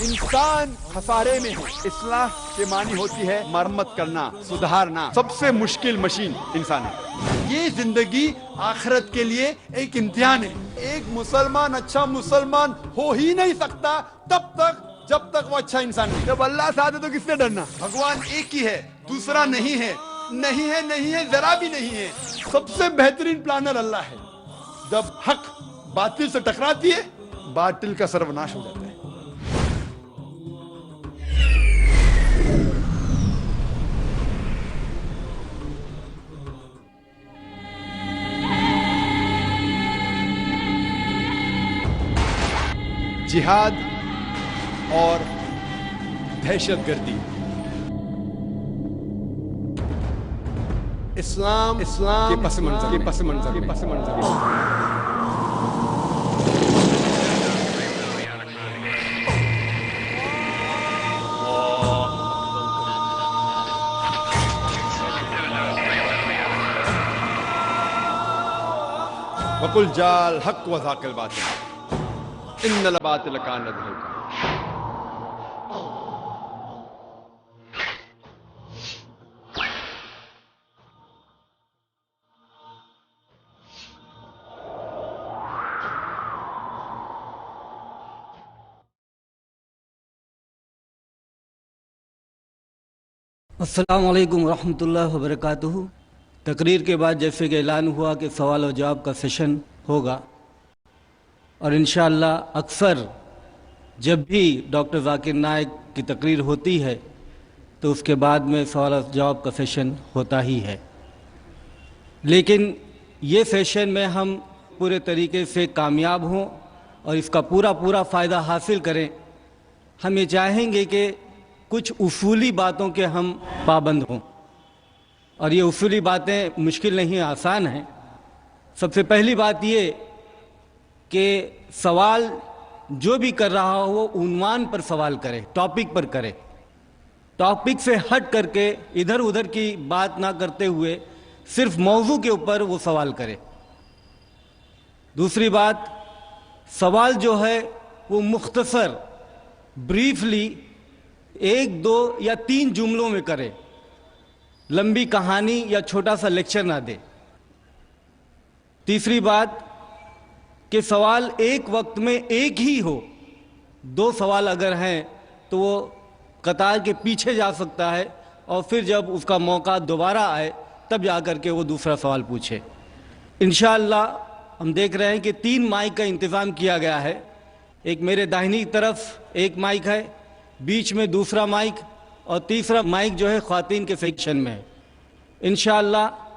इंसान खसारे में है। इस्लाह के मानी होती है मरम्मत करना, सुधारना। सबसे मुश्किल मशीन इंसान है। ये जिंदगी आखिरत के लिए एक इम्तिहान है। एक मुसलमान अच्छा मुसलमान हो ही नहीं सकता तब तक जब तक वो अच्छा इंसान नहीं। जब अल्लाह साथ है तो किससे डरना? भगवान एक ही है, दूसरा नहीं है, नहीं है, नहीं है, जरा भी नहीं है। सबसे बेहतरीन प्लानर अल्लाह है। जब हक बातिल से टकराती है, बातिल का सर्वनाश हो जाता है। जिहाद और दहशतगर्दी। इस्लाम के पस मंजर वकुल जाल हक व ज़ाक़िल बातिल इन्नल बातिल कान ज़हूक़ा। अस्सलामु अलैकुम रहमतुल्लाहि व बरकातुहू। तकरीर के बाद जैसे कि ऐलान हुआ कि सवाल और जवाब का सेशन होगा और इंशाअल्लाह अक्सर जब भी डॉक्टर ज़ाकिर नाइक की तकरीर होती है तो उसके बाद में सवाल और जवाब का सेशन होता ही है, लेकिन ये सेशन में हम पूरे तरीके से कामयाब हों और इसका पूरा फ़ायदा हासिल करें। हम ये चाहेंगे कि कुछ उसूली बातों के हम पाबंद हों, और ये उसूली बातें मुश्किल नहीं, आसान हैं। सबसे पहली बात ये कि सवाल जो भी कर रहा हो वो उन्वान पर सवाल करे, टॉपिक पर करे। टॉपिक से हट करके इधर उधर की बात ना करते हुए सिर्फ मौजू के ऊपर वो सवाल करे। दूसरी बात, सवाल जो है वो मुख्तसर ब्रीफली 1, 2 या 3 जुमलों में करे, लंबी कहानी या छोटा सा लेक्चर ना दे। तीसरी बात कि सवाल एक वक्त में एक ही हो। 2 सवाल अगर हैं तो वो कतार के पीछे जा सकता है और फिर जब उसका मौका दोबारा आए तब जाकर के वो दूसरा सवाल पूछे। इंशाअल्लाह हम देख रहे हैं कि 3 माइक का इंतज़ाम किया गया है। एक मेरे दाहिनी तरफ एक माइक है, बीच में दूसरा माइक और तीसरा माइक जो है ख़वातीन के सेक्शन में है। इंशाअल्लाह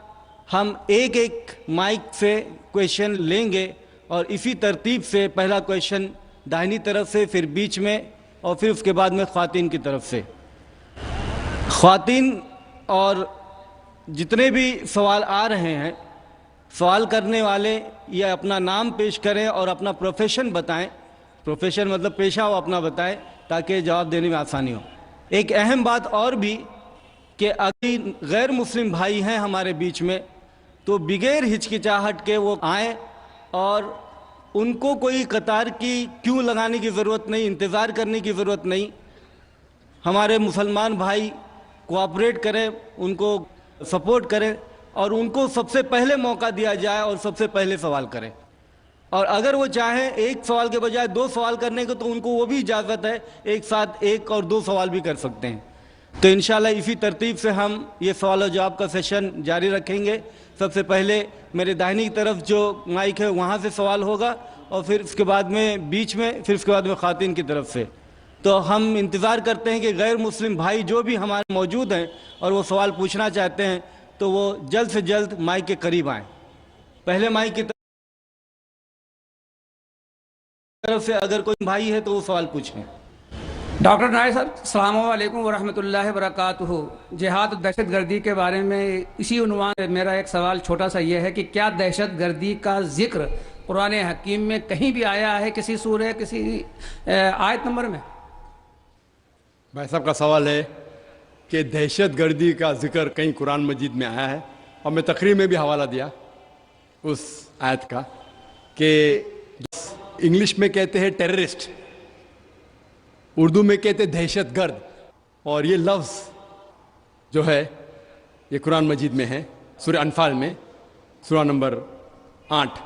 हम एक एक माइक से क्वेश्चन लेंगे और इसी तरतीब से पहला क्वेश्चन दाहिनी तरफ से, फिर बीच में और फिर उसके बाद में ख़वातीन की तरफ से। ख़वातीन और जितने भी सवाल आ रहे हैं, सवाल करने वाले ये अपना नाम पेश करें और अपना प्रोफेशन बताएं। प्रोफेशन मतलब पेशा वो अपना बताएं ताकि जवाब देने में आसानी हो। एक अहम बात और भी कि अगर गैर मुस्लिम भाई हैं हमारे बीच में तो बगैर हिचकिचाहट के वो आएँ और उनको कोई कतार की क्यों लगाने की ज़रूरत नहीं, इंतज़ार करने की ज़रूरत नहीं। हमारे मुसलमान भाई कोऑपरेट करें, उनको सपोर्ट करें और उनको सबसे पहले मौका दिया जाए और सबसे पहले सवाल करें। और अगर वो चाहें एक सवाल के बजाय 2 सवाल करने को तो उनको वो भी इजाज़त है, एक साथ 1 और 2 सवाल भी कर सकते हैं। तो इंशाअल्लाह इसी तरतीब से हम ये सवाल और जवाब का सेशन जारी रखेंगे। सबसे पहले मेरे दाहिनी तरफ जो माइक है वहाँ से सवाल होगा और फिर उसके बाद में बीच में, फिर उसके बाद में ख़वातीन की तरफ से। तो हम इंतज़ार करते हैं कि गैर मुस्लिम भाई जो भी हमारे मौजूद हैं और वो सवाल पूछना चाहते हैं तो वो जल्द से जल्द माइक के करीब आएँ। पहले माइक की तरफ से अगर कोई भाई है तो वो सवाल पूछें। डॉक्टर नाइक साहब, अस्सलामु अलैकुम वरहमतुल्लाहि वबरकातुहू। जिहाद और दहशतगर्दी के बारे में इसी उन्वान से मेरा एक सवाल छोटा सा ये है कि क्या दहशतगर्दी का जिक्र कुरान हकीम में कहीं भी आया है, किसी सूरह, किसी आयत नंबर में? भाई साहब का सवाल है कि दहशतगर्दी का जिक्र कहीं कुरान मजीद में आया है, और मैं तकरीर में भी हवाला दिया उस आयत का कि इंग्लिश में कहते हैं टेररिस्ट, اردو میں کہتے دہشت گرد. اور یہ لفظ جو ہے یہ قرآن مجید میں ہے, سورہ انفال میں, سورہ نمبر 8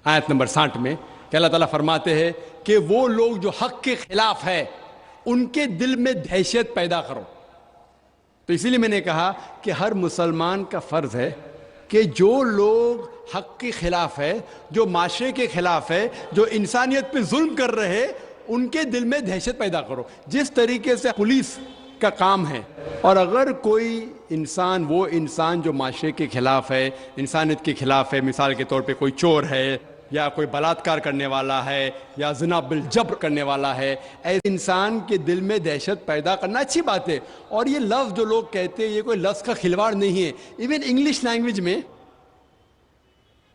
آیت نمبر 60 میں, کہ اللہ تعالیٰ فرماتے ہیں کہ وہ لوگ جو حق کے خلاف ہے ان کے دل میں دہشت پیدا کرو. تو اسی لیے میں نے کہا کہ ہر مسلمان کا فرض ہے کہ جو لوگ حق کے خلاف ہے, جو معاشرے کے خلاف ہے, جو انسانیت پہ ظلم کر رہے, ان کے دل میں دہشت پیدا کرو. جس طریقے سے پولیس کا کام ہے, اور اگر کوئی انسان, وہ انسان جو معاشرے کے خلاف ہے, انسانیت کے خلاف ہے, مثال کے طور پہ کوئی چور ہے یا کوئی بلاత్కాر کرنے والا ہے یا زنا بالجبر کرنے والا ہے, ایسے انسان کے دل میں دہشت پیدا کرنا اچھی بات ہے. اور یہ لفظ جو لوگ کہتے ہیں یہ کوئی لفظ کا کھلواڑ نہیں ہے. ایون انگلش لینگویج میں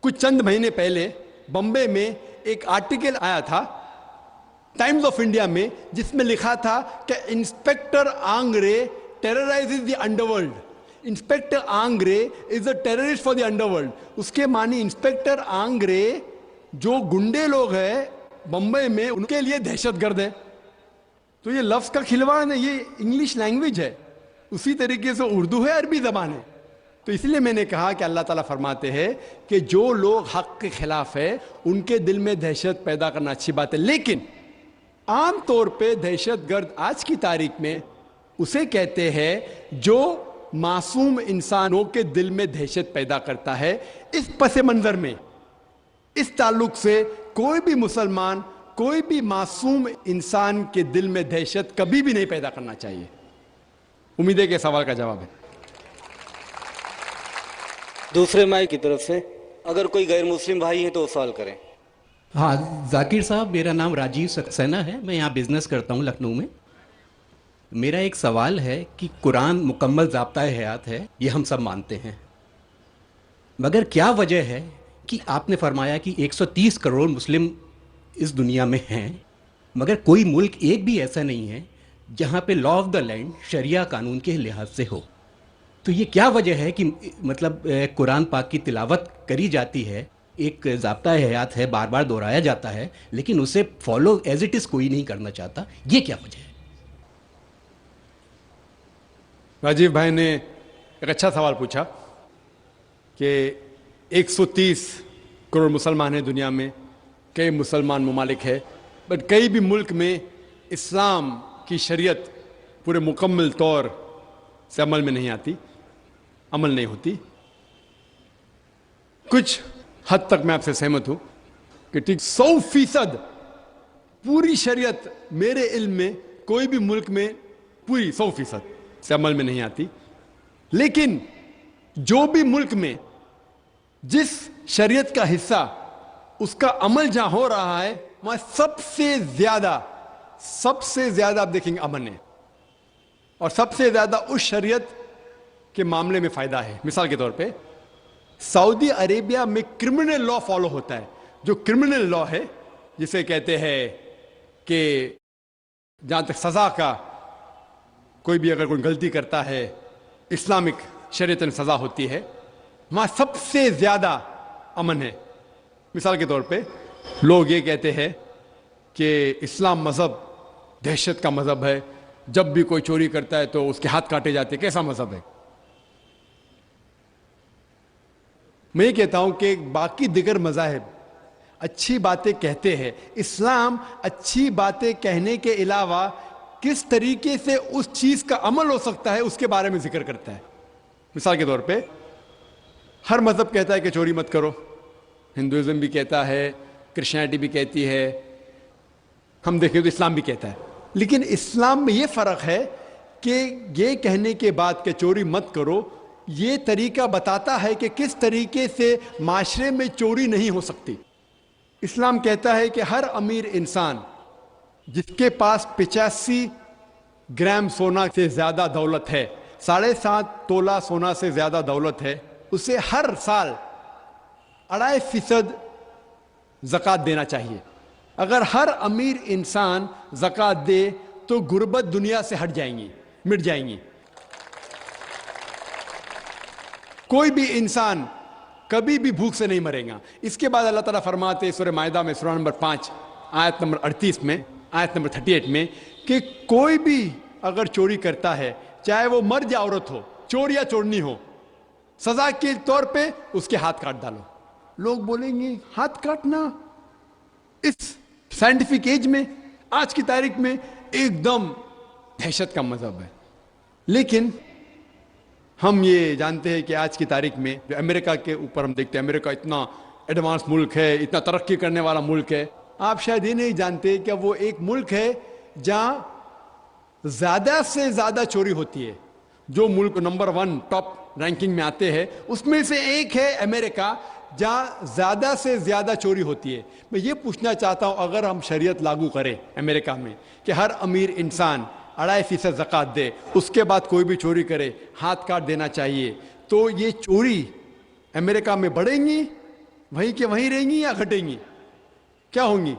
کچھ چند مہینے پہلے بمبے میں ایک آرٹیکل آیا تھا ٹائمز آف انڈیا میں, جس میں لکھا تھا کہ inspector Angre terrorizes the underworld. Inspector Angre is a terrorist for the underworld. اس کے معنی انسپیکٹر آنگرے جو گنڈے لوگ ہیں بمبئی میں ان کے لیے دہشت گرد ہے. تو یہ لفظ کا کھلواڑ ہے, یہ انگلش لینگویج ہے, اسی طریقے سے اردو ہے, عربی زبان ہے. تو اس لیے میں نے کہا کہ اللہ تعالیٰ فرماتے ہیں کہ جو لوگ حق کے خلاف ہے ان کے دل میں دہشت پیدا کرنا اچھی بات ہے, لیکن عام طور پہ دہشت گرد آج کی تاریخ میں اسے کہتے ہیں جو معصوم انسانوں کے دل میں دہشت پیدا کرتا ہے. اس پس منظر میں, اس تعلق سے کوئی بھی مسلمان, کوئی بھی معصوم انسان کے دل میں دہشت کبھی بھی نہیں پیدا کرنا چاہیے. امید ہے کہ سوال کا جواب ہے. دوسرے مائی کی طرف سے اگر کوئی غیر مسلم بھائی ہے تو وہ سوال کریں. ہاں ذاکر صاحب, میرا نام راجیو سکسینہ ہے, میں یہاں بزنس کرتا ہوں لکھنؤ میں. میرا ایک سوال ہے کہ قرآن مکمل ضابطۂ حیات ہے, یہ ہم سب مانتے ہیں, مگر کیا وجہ ہے کہ آپ نے فرمایا کہ 130 کروڑ مسلم اس دنیا میں ہیں, مگر کوئی ملک ایک بھی ایسا نہیں ہے جہاں پہ لا آف دا لینڈ شریعہ قانون کے لحاظ سے ہو. تو یہ کیا وجہ ہے کہ مطلب قرآن پاک کی تلاوت کری جاتی ہے, ایک ضابطۂ حیات ہے, بار بار دہرایا جاتا ہے, لیکن اسے فالو ایز اٹ از کوئی نہیں کرنا چاہتا, یہ کیا وجہ ہے؟ راجیو بھائی نے ایک اچھا سوال پوچھا کہ 130 کروڑ مسلمان ہیں دنیا میں, کئی مسلمان ممالک ہے, بٹ کئی بھی ملک میں اسلام کی شریعت پورے مکمل طور سے عمل میں نہیں آتی, عمل نہیں ہوتی. کچھ حد تک میں آپ سے سہمت ہوں کہ ٹھیک 100% پوری شریعت میرے علم میں کوئی بھی ملک میں پوری 100% سے عمل میں نہیں آتی, لیکن جو بھی ملک میں جس شریعت کا حصہ اس کا عمل جہاں ہو رہا ہے وہاں سب سے زیادہ آپ دیکھیں گے امن ہے, اور سب سے زیادہ اس شریعت کے معاملے میں فائدہ ہے. مثال کے طور پہ سعودی عربیہ میں کرمنل لا فالو ہوتا ہے. جو کرمنل لا ہے جسے کہتے ہیں کہ جہاں تک سزا کا, کوئی بھی اگر کوئی غلطی کرتا ہے اسلامک شریعت میں سزا ہوتی ہے, وہاں سب سے زیادہ امن ہے. مثال کے طور پہ لوگ یہ کہتے ہیں کہ اسلام مذہب دہشت کا مذہب ہے, جب بھی کوئی چوری کرتا ہے تو اس کے ہاتھ کاٹے جاتے ہیں. کیسا مذہب ہے؟ میں یہ کہتا ہوں کہ باقی دیگر مذاہب اچھی باتیں کہتے ہیں, اسلام اچھی باتیں کہنے کے علاوہ کس طریقے سے اس چیز کا عمل ہو سکتا ہے اس کے بارے میں ذکر کرتا ہے. مثال کے طور پہ ہر مذہب کہتا ہے کہ چوری مت کرو, ہندوازم بھی کہتا ہے, کرسچینٹی بھی کہتی ہے, ہم دیکھیں تو اسلام بھی کہتا ہے. لیکن اسلام میں یہ فرق ہے کہ یہ کہنے کے بعد کہ چوری مت کرو, یہ طریقہ بتاتا ہے کہ کس طریقے سے معاشرے میں چوری نہیں ہو سکتی. اسلام کہتا ہے کہ ہر امیر انسان جس کے پاس 85 گرام سونا سے زیادہ دولت ہے, 7.5 تولہ سونا سے زیادہ دولت ہے, اسے ہر سال 2.5% زکوٰۃ دینا چاہیے. اگر ہر امیر انسان زکوٰۃ دے تو غربت دنیا سے ہٹ جائیں گی, مٹ جائیں گی. کوئی بھی انسان کبھی بھی بھوک سے نہیں مرے گا. اس کے بعد اللہ تعالیٰ فرماتے سورہ مائدہ میں سورہ نمبر 5 آیت نمبر 38 میں, आयत नंबर 38 में कि कोई भी अगर चोरी करता है, चाहे वो मर्द या औरत हो, चोर या चोरनी हो, सजा के तौर पे उसके हाथ काट डालो। लोग बोलेंगे हाथ काटना इस साइंटिफिक एज में, आज की तारीख में एकदम दहशत का मजहब है। लेकिन हम ये जानते हैं कि आज की तारीख में जो अमेरिका के ऊपर हम देखते हैं, अमेरिका इतना एडवांस मुल्क है, इतना तरक्की करने वाला मुल्क है, आप शायद ये नहीं जानते कि वो एक मुल्क है जहां ज्यादा से ज्यादा चोरी होती है। जो मुल्क नंबर 1 टॉप रैंकिंग में आते हैं उसमें से एक है अमेरिका, जहां ज्यादा से ज्यादा चोरी होती है। मैं ये पूछना चाहता हूं, अगर हम शरीयत लागू करें अमेरिका में कि हर अमीर इंसान 2.5% ज़कात दे, उसके बाद कोई भी चोरी करे हाथ काट देना चाहिए, तो ये चोरी अमेरिका में बढ़ेंगी, वहीं के वहीं रहेंगी या घटेंगी? क्या होंगी?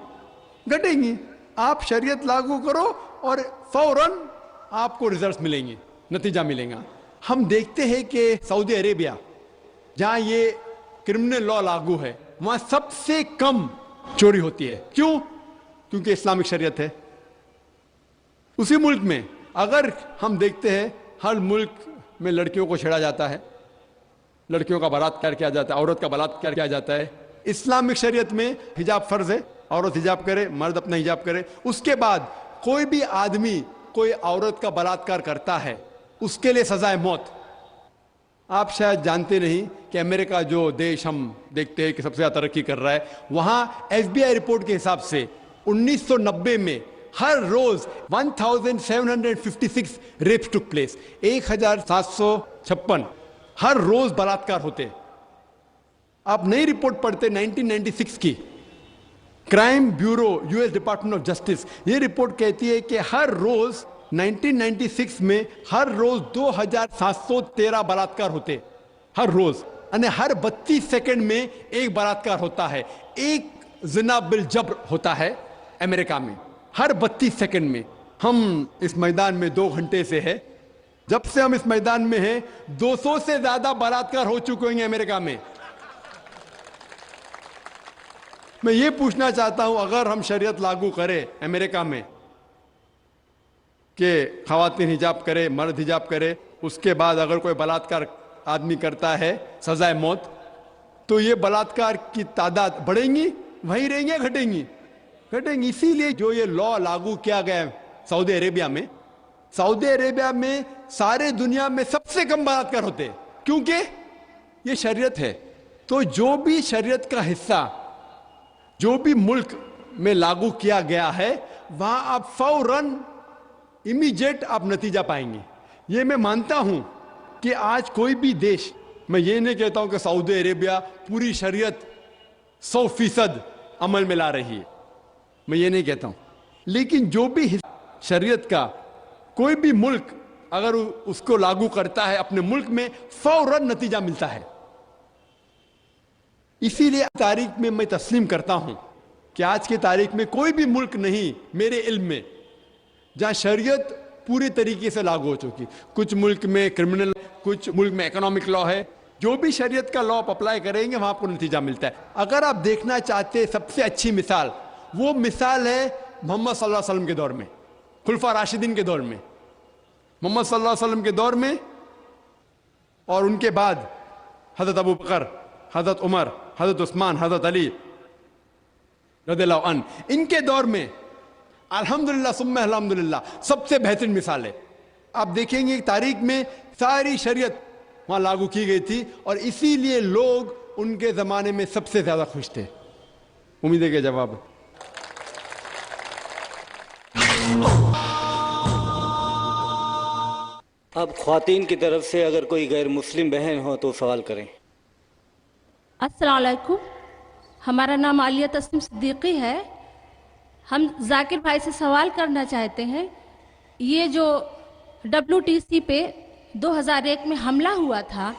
घटेंगी। आप शरीयत लागू करो और फौरन आपको रिजल्ट्स मिलेंगे, नतीजा मिलेगा। हम देखते हैं कि सऊदी अरेबिया जहां ये क्रिमिनल लॉ लागू है, वहां सबसे कम चोरी होती है। क्यों? क्योंकि इस्लामिक शरीयत है। उसी मुल्क में अगर हम देखते हैं हर मुल्क में लड़कियों को छेड़ा जाता है, लड़कियों का बलात्कार किया जाता है, औरत का बलात्कार किया जाता है। इस्लामिक शरीयत में हिजाब फर्ज है, औरत हिजाब करे, मर्द अपना हिजाब करे। उसके बाद कोई भी आदमी कोई औरत का बलात्कार करता है, उसके लिए सजा है मौत। आप शायद जानते नहीं कि अमेरिका जो देश हम देखते हैं कि सबसे ज्यादा तरक्की कर रहा है, वहां FBI रिपोर्ट के हिसाब से 1990 में हर रोज 1756 रेप्स टुक प्लेस, 1756 हर रोज बलात्कार होते। आप नई रिपोर्ट पढ़ते 1996 की, crime bureau US department of justice, ये रिपोर्ट कहती है कि हर रोज 1996 में हर रोज 2713 बलात्कार होते, हर रोज, यानी हर 32 सेकंड में एक बलात्कार होता है, एक जिना बिल जब्र होता है अमेरिका में, हर 32 सेकंड में। हम इस मैदान में 2 घंटे से है, जब से हम इस मैदान में हैं 200 से ज्यादा बलात्कार हो चुके हैं अमेरिका में। मैं ये पूछना चाहता हूं, अगर हम शरीयत लागू करें अमेरिका में कि खवातीन हिजाब करे, मर्द हिजाब करे, उसके बाद अगर कोई बलात्कार आदमी करता है सजाए मौत, तो ये बलात्कार की तादाद बढ़ेंगी, वहीं रहेंगी या घटेंगी? घटेंगी। इसीलिए जो ये लॉ लागू किया गया सऊदी अरेबिया में, सऊदी अरेबिया में सारे दुनिया में सबसे कम बलात्कार होते हैं, क्योंकि ये शरीयत है। तो जो भी शरीयत का हिस्सा जो भी मुल्क में लागू किया गया है, वहां आप फौरन इमीडिएट आप नतीजा पाएंगे। ये मैं मानता हूं कि आज कोई भी देश, मैं ये नहीं कहता हूं कि सऊदी अरेबिया पूरी शरीयत 100% अमल में ला रही है, मैं ये नहीं कहता हूं, लेकिन जो भी शरीयत का कोई भी मुल्क अगर उसको लागू करता है अपने मुल्क में, फौरन नतीजा मिलता है। इसीलिए तारीख में मैं तस्लीम करता हूं कि आज की तारीख में कोई भी मुल्क नहीं मेरे इल्म में जहां शरीयत पूरी तरीके से लागू हो चुकी। कुछ मुल्क में क्रिमिनल, कुछ मुल्क में इकोनॉमिक लॉ है। जो भी शरीयत का लॉ आप अप्लाई करेंगे वहां आपको नतीजा मिलता है। अगर आप देखना चाहते हैं सबसे अच्छी मिसाल, वो मिसाल है मोहम्मद सल्लल्लाहु अलैहि वसल्लम के दौर में, खुलफा राशिदीन के दौर में। मोहम्मद सल्लल्लाहु अलैहि वसल्लम के दौर में और उनके बाद हजरत अबू बकर, हजरत उमर, हजरत उस्मान, हजरत अली रज़ियल्लाहु अन्हु, इनके दौर में अल्हम्दुलिल्लाह सुम्मा अल्हम्दुलिल्लाह सबसे बेहतरीन मिसाल है। आप देखेंगे तारीख में सारी शरीयत वहां लागू की गई थी और इसीलिए लोग उनके जमाने में सबसे ज्यादा खुश थे। उम्मीद है कि जवाब। अब ख्वातीन की तरफ से अगर कोई गैर मुस्लिम बहन हो तो सवाल करें। अस्सलाम वालेकुम, हमारा नाम आलिया तस्नीम सिद्दीकी है। हम जाकिर भाई से सवाल करना चाहते हैं, ये जो WTC पे 2001 में हमला हुआ था,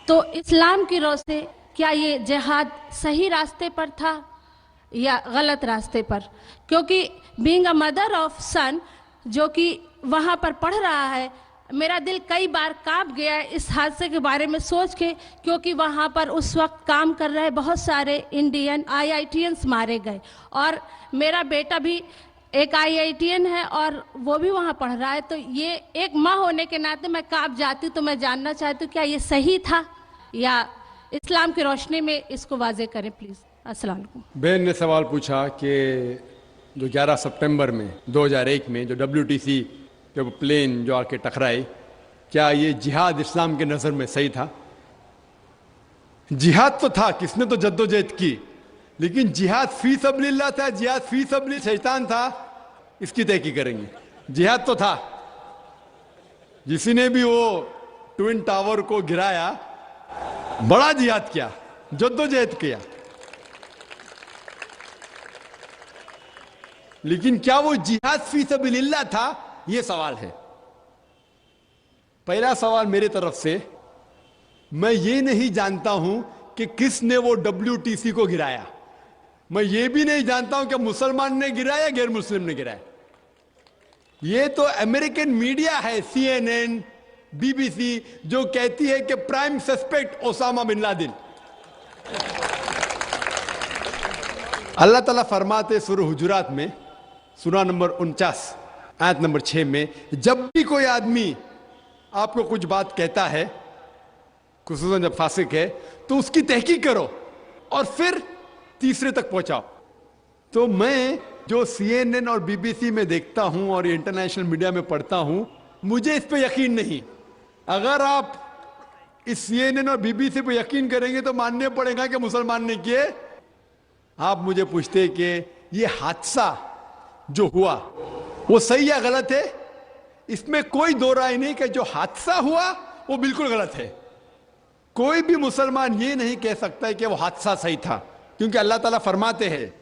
तो इस्लाम की रौ से क्या ये जिहाद सही रास्ते पर था या गलत रास्ते पर? क्योंकि बीइंग अ मदर ऑफ सन जो कि वहाँ पर पढ़ रहा है, मेरा दिल कई बार कांप गया इस हादसे के बारे में सोच के, क्योंकि वहाँ पर उस वक्त काम कर रहे बहुत सारे इंडियन IITians मारे गए और मेरा बेटा भी एक IITN है और वो भी वहाँ पढ़ रहा है, तो ये एक माँ होने के नाते मैं कांप जाती हूँ। तो मैं जानना चाहती हूँ क्या ये सही था या इस्लाम की रोशनी में इसको वाजे करें प्लीज़। अस्सलाम वालेकुम। बहन ने सवाल पूछा कि जो 11 सितंबर में 2001 में जो WTC के वो प्लेन जो आके टकराई, क्या ये जिहाद इस्लाम के नज़र में सही था? जिहाद तो था, किसने तो जद्दोजहद की, लेकिन जिहाद फी सबलिल्लाह था, जिहाद फी सबलिल शैतान था, इसकी तहकीक करेंगे। जिहाद तो था, जिसी ने भी वो ट्विन टावर को गिराया बड़ा जिहाद किया, जद्दोजहद किया, लेकिन क्या वो जिहाद फी सबलिल्लाह था, ये सवाल है। पहला सवाल मेरे तरफ से, मैं ये नहीं जानता हूं कि किसने वो WTC को गिराया। मैं ये भी नहीं जानता हूं कि मुसलमान ने गिराया गैर मुस्लिम ने गिराया। ये तो अमेरिकन मीडिया है, CNN, BBC, जो कहती है कि prime suspect Osama bin Laden. अल्लाह ताला फरमाते सूरह हुजुरात में, सूरा नंबर 49 आयत नंबर 6 में, जब भी कोई आदमी आपको कुछ बात कहता है, खुसूसन जब फासिक है, तो उसकी तहकीक करो और फिर तीसरे तक पहुंचाओ। तो मैं जो CNN और BBC में देखता हूं और इंटरनेशनल मीडिया में पढ़ता हूं, मुझे इस पे यकीन नहीं। अगर आप इस CNN और BBC पे यकीन करेंगे तो मानने पड़ेगा कि मुसलमान ने किए। आप मुझे पूछते कि ये हादसा जो हुआ वो सही या गलत है, इसमें कोई दो राय नहीं कि जो हादसा हुआ वो बिल्कुल गलत है। कोई भी मुसलमान ये नहीं कह सकता है कि वो हादसा सही था, क्योंकि अल्लाह ताला फरमाते हैं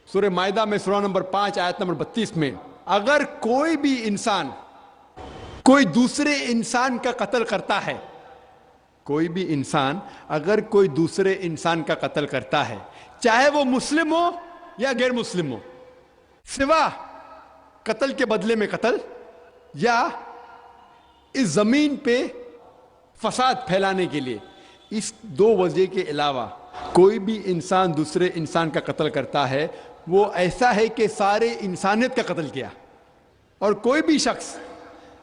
सूरह माइदा में सूरा नंबर 5 आयत नंबर 32 में, अगर कोई भी इंसान कोई दूसरे इंसान का कत्ल करता है, कोई भी इंसान अगर कोई दूसरे इंसान का कत्ल करता है, चाहे वो मुस्लिम हो या गैर मुस्लिम हो, सिवा कत्ल के बदले में कत्ल या इस जमीन पे फसाद फैलाने के लिए, इस दो वजह के अलावा कोई भी इंसान दूसरे इंसान का कत्ल करता है, वो ऐसा है कि सारे इंसानियत का कत्ल किया। और कोई भी शख्स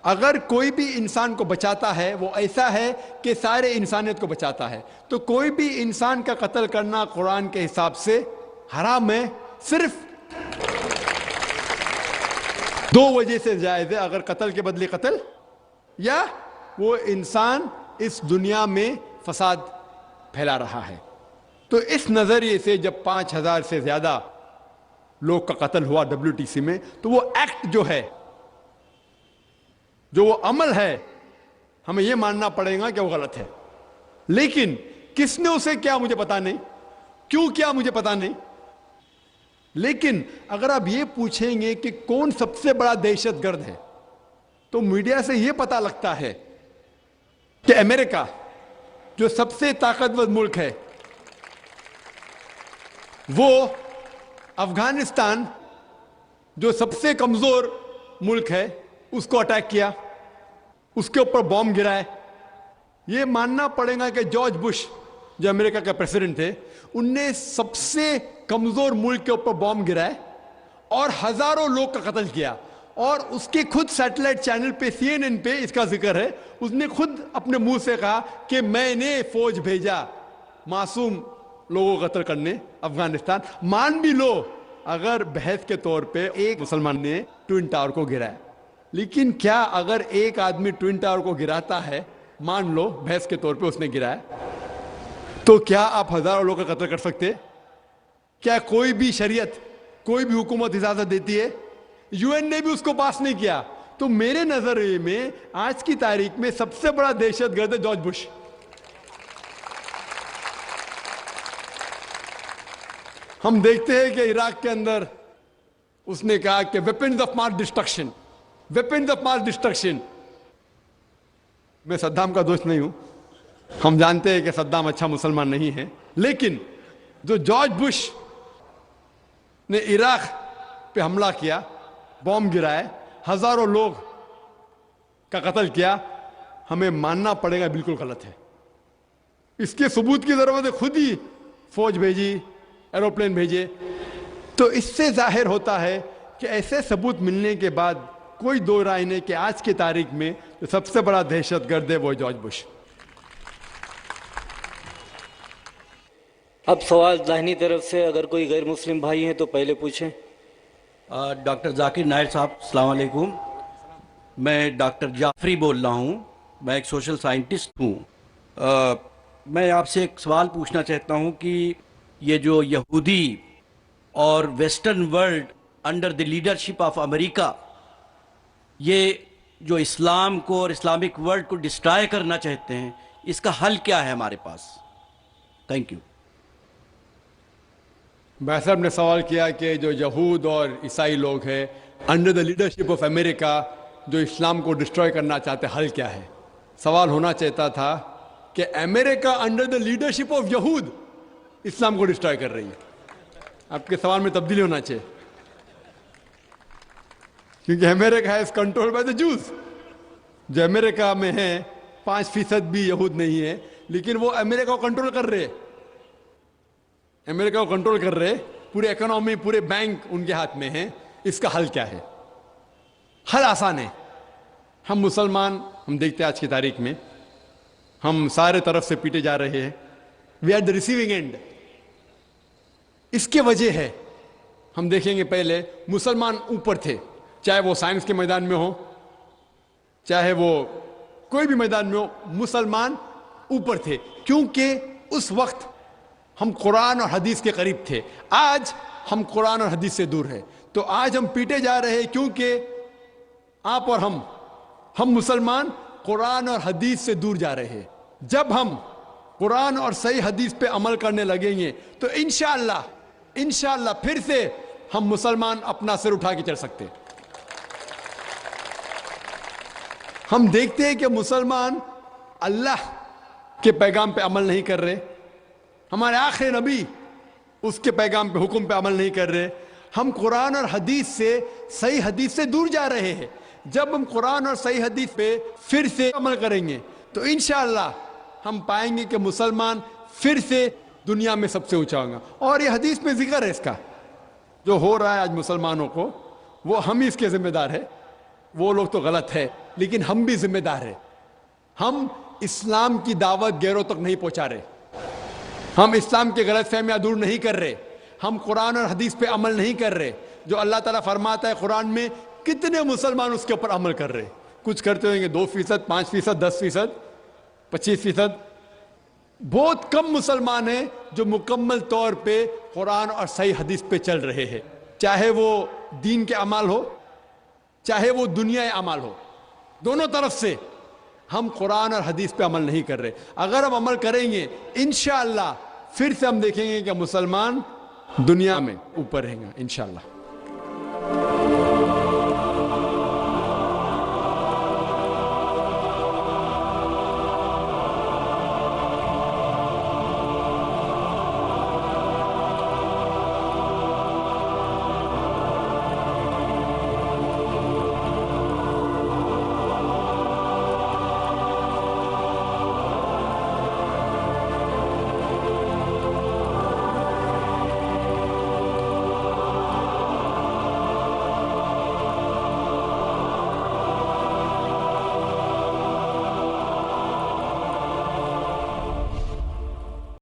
अगर कोई भी इंसान को बचाता है, वो ऐसा है कि सारे इंसानियत को बचाता है। तो कोई भी इंसान का कत्ल करना कुरान के हिसाब से हराम है, सिर्फ दो वजह से जायज है, अगर कत्ल के बदले कत्ल या वो इंसान इस दुनिया में फसाद फैला रहा है। तो इस नजरिए से जब 5000 से ज्यादा लोग का कत्ल हुआ WTC में, तो वो एक्ट जो है, जो वो अमल है, हमें यह मानना पड़ेगा कि वो गलत है। लेकिन किसने उसे किया मुझे पता नहीं, क्यों किया मुझे पता नहीं। लेकिन अगर आप ये पूछेंगे कि कौन सबसे बड़ा दहशतगर्द है, तो मीडिया से यह पता लगता है कि अमेरिका जो सबसे ताकतवर मुल्क है, वो अफगानिस्तान जो सबसे कमजोर मुल्क है उसको अटैक किया, उसके ऊपर बॉम्ब गिराए। यह मानना पड़ेगा कि जॉर्ज बुश जो अमेरिका का प्रेसिडेंट थे, उनने सबसे कमजोर मुल्क के ऊपर बॉम्ब गिराए और हजारों लोग का कत्ल किया। और उसके खुद सैटेलाइट चैनल पे CNN पे इसका जिक्र है, उसने खुद अपने मुंह से कहा कि मैंने फौज भेजा मासूम लोगों को कत्ल करने अफगानिस्तान। मान भी लो अगर बहस के तौर पे एक मुसलमान ने ट्विन टावर को गिराया, लेकिन क्या अगर एक आदमी ट्विन टावर को गिराता है, मान लो बहस के तौर पे उसने गिराया, तो क्या आप हजारों लोगों का कत्ल कर सकते? क्या कोई भी शरीयत, कोई भी हुकूमत इजाजत देती है? UN ने भी उसको पास नहीं किया। तो मेरे नजरिए में आज की तारीख में सबसे बड़ा दहशतगर्द है जॉर्ज बुश। हम देखते हैं कि इराक के अंदर उसने कहा कि weapons of mass destruction, weapons of mass destruction. मैं सद्दाम का दोस्त नहीं हूं, हम जानते हैं कि सद्दाम अच्छा मुसलमान नहीं है, लेकिन जो जॉर्ज बुश ने इराक पे हमला किया, बॉम्ब गिराए, हजारों लोग का कत्ल किया, हमें मानना पड़ेगा बिल्कुल गलत है। इसके सबूत की जरूरत है, खुद ही फौज भेजी, एरोप्लेन भेजे। तो इससे जाहिर होता है کہ ایسے ثبوت ملنے کے بعد کوئی دو رائے نہیں کہ آج کی تاریخ میں جو سب سے بڑا دہشت گرد ہے وہ جارج بش. اب سوال داہنی طرف سے اگر کوئی غیر مسلم بھائی ہیں تو پہلے پوچھیں. ڈاکٹر ذاکر نائک صاحب السلام علیکم. میں ڈاکٹر جعفری بول رہا ہوں. میں ایک سوشل سائنٹسٹ ہوں. میں آپ سے ایک سوال پوچھنا چاہتا ہوں کہ یہ جو یہودی اور western world under the leadership of America یہ جو اسلام کو اور اسلامک ورلڈ کو ڈسٹرائے کرنا چاہتے ہیں، اس کا حل کیا ہے ہمارے پاس؟ Thank you. بھائی صاحب نے سوال کیا کہ جو یہود اور عیسائی لوگ ہیں under the leadership of America جو اسلام کو ڈسٹروائے کرنا چاہتے ہیں، حل کیا ہے؟ سوال ہونا چاہتا تھا کہ امریکہ انڈر دا لیڈرشپ آف یہود اسلام کو ڈسٹروائے کر رہی ہے. آپ کے سوال میں تبدیلی ہونا چاہیے، کیونکہ امریکہ ہیز کنٹرول بائی دا جوز. جو امریکہ میں ہیں 5% بھی یہود نہیں ہے، لیکن وہ امریکہ کو کنٹرول کر رہے، امریکہ کو کنٹرول کر رہے. پورے اکنامی، پورے بینک ان کے ہاتھ میں ہیں. اس کا حل کیا ہے؟ حل آسان ہے. ہم مسلمان، ہم دیکھتے ہیں آج کی تاریخ میں ہم سارے طرف سے پیٹے جا رہے ہیں. We are the receiving end. اس کی وجہ ہے، ہم دیکھیں گے پہلے مسلمان اوپر تھے، چاہے وہ سائنس کے میدان میں ہو، چاہے وہ کوئی بھی میدان میں ہو، مسلمان اوپر تھے کیونکہ اس وقت ہم قرآن اور حدیث کے قریب تھے. آج ہم قرآن اور حدیث سے دور ہیں، تو آج ہم پیٹے جا رہے ہیں کیونکہ آپ اور ہم مسلمان قرآن اور حدیث سے دور جا رہے ہیں. جب ہم قرآن اور صحیح حدیث پہ عمل کرنے لگیں گے تو انشاءاللہ پھر سے ہم مسلمان اپنا سر اٹھا کے چل سکتے. ہم دیکھتے ہیں کہ مسلمان اللہ کے پیغام پہ عمل نہیں کر رہے، ہمارے آخری نبی اس کے پیغام پہ، حکم پہ عمل نہیں کر رہے. ہم قرآن اور حدیث سے، صحیح حدیث سے دور جا رہے ہیں. جب ہم قرآن اور صحیح حدیث پہ پھر سے عمل کریں گے تو انشاءاللہ ہم پائیں گے کہ مسلمان پھر سے دنیا میں سب سے اونچا ہوگا. اور یہ حدیث میں ذکر ہے اس کا، جو ہو رہا ہے آج مسلمانوں کو، وہ ہم ہی اس کے ذمہ دار ہیں. وہ لوگ تو غلط ہے، لیکن ہم بھی ذمہ دار ہیں. ہم اسلام کی دعوت غیروں تک نہیں پہنچا رہے، ہم اسلام کے غلط فہمیاں دور نہیں کر رہے، ہم قرآن اور حدیث پہ عمل نہیں کر رہے. جو اللہ تعالیٰ فرماتا ہے قرآن میں، کتنے مسلمان اس کے اوپر عمل کر رہے؟ کچھ کرتے ہوئیں گے 2%، 5%، 10%، 25%. بہت کم مسلمان ہیں جو مکمل طور پہ قرآن اور صحیح حدیث پہ چل رہے ہیں، چاہے وہ دین کے اعمال ہو، چاہے وہ دنیا اعمال ہو. دونوں طرف سے ہم قرآن اور حدیث پہ عمل نہیں کر رہے. اگر ہم عمل کریں گے انشاءاللہ پھر سے ہم دیکھیں گے کہ مسلمان دنیا میں اوپر رہیں گا انشاءاللہ.